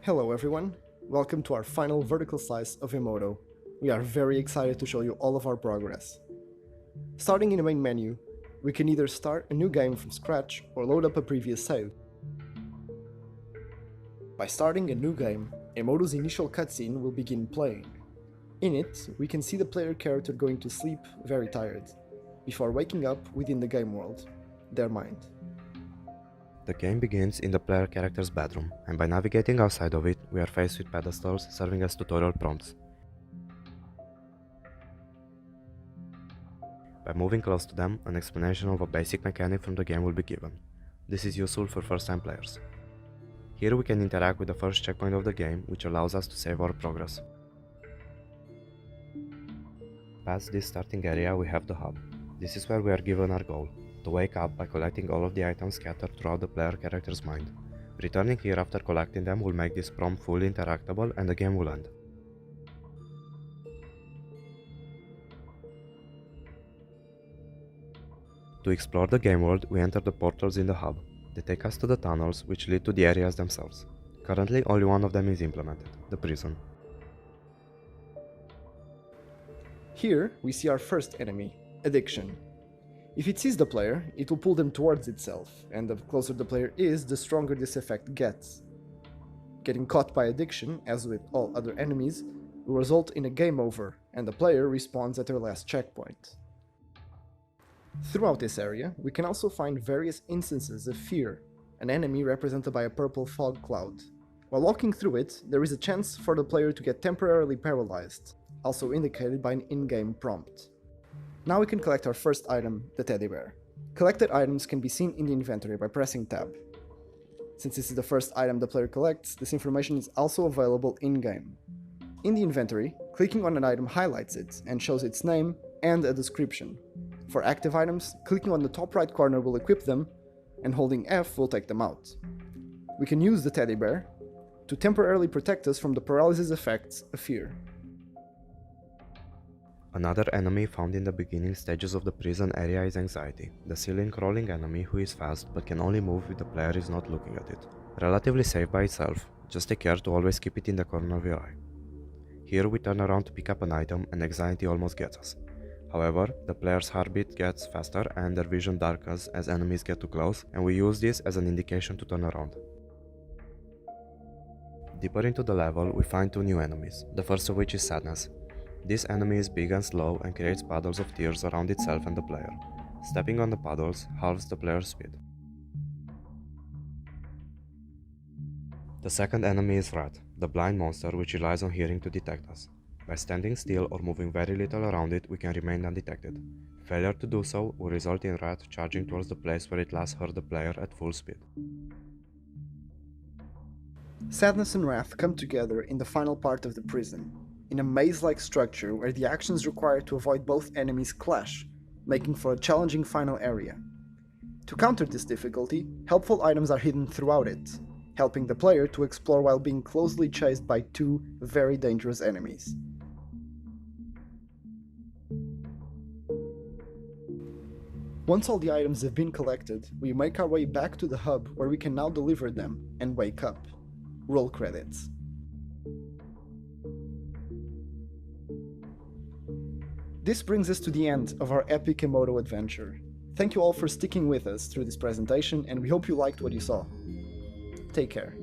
Hello everyone, welcome to our final vertical slice of Emoto. We are very excited to show you all of our progress. Starting in the main menu, we can either start a new game from scratch or load up a previous save. By starting a new game, Emoto's initial cutscene will begin playing. In it, we can see the player character going to sleep very tired, before waking up within the game world, their mind. The game begins in the player character's bedroom, and by navigating outside of it, we are faced with pedestals serving as tutorial prompts. By moving close to them, an explanation of a basic mechanic from the game will be given. This is useful for first-time players. Here we can interact with the first checkpoint of the game, which allows us to save our progress. Past this starting area we have the hub. This is where we are given our goal, to wake up by collecting all of the items scattered throughout the player character's mind. Returning here after collecting them will make this prompt fully interactable and the game will end. To explore the game world, we enter the portals in the hub. They take us to the tunnels, which lead to the areas themselves. Currently, only one of them is implemented, the prison. Here, we see our first enemy, addiction. If it sees the player, it will pull them towards itself, and the closer the player is, the stronger this effect gets. Getting caught by addiction, as with all other enemies, will result in a game over, and the player respawns at their last checkpoint. Throughout this area, we can also find various instances of fear, an enemy represented by a purple fog cloud. While walking through it, there is a chance for the player to get temporarily paralyzed, also indicated by an in-game prompt. Now we can collect our first item, the teddy bear. Collected items can be seen in the inventory by pressing tab. Since this is the first item the player collects, this information is also available in-game. In the inventory, clicking on an item highlights it and shows its name and a description. For active items, clicking on the top right corner will equip them, and holding F will take them out. We can use the teddy bear to temporarily protect us from the paralysis effects of fear. Another enemy found in the beginning stages of the prison area is Anxiety, the ceiling-crawling enemy who is fast but can only move if the player is not looking at it. Relatively safe by itself, just take care to always keep it in the corner of your eye. Here we turn around to pick up an item and Anxiety almost gets us. However, the player's heartbeat gets faster and their vision darkens as enemies get too close, and we use this as an indication to turn around. Deeper into the level, we find two new enemies, the first of which is Sadness. This enemy is big and slow and creates puddles of tears around itself and the player. Stepping on the puddles halves the player's speed. The second enemy is Rat, the blind monster which relies on hearing to detect us. By standing still or moving very little around it, we can remain undetected. Failure to do so will result in Rat charging towards the place where it last heard the player at full speed. Sadness and Wrath come together in the final part of the prison, in a maze-like structure where the actions required to avoid both enemies clash, making for a challenging final area. To counter this difficulty, helpful items are hidden throughout it, helping the player to explore while being closely chased by two very dangerous enemies. Once all the items have been collected, we make our way back to the hub where we can now deliver them and wake up. Roll credits. This brings us to the end of our epic Emoto adventure. Thank you all for sticking with us through this presentation, and we hope you liked what you saw. Take care.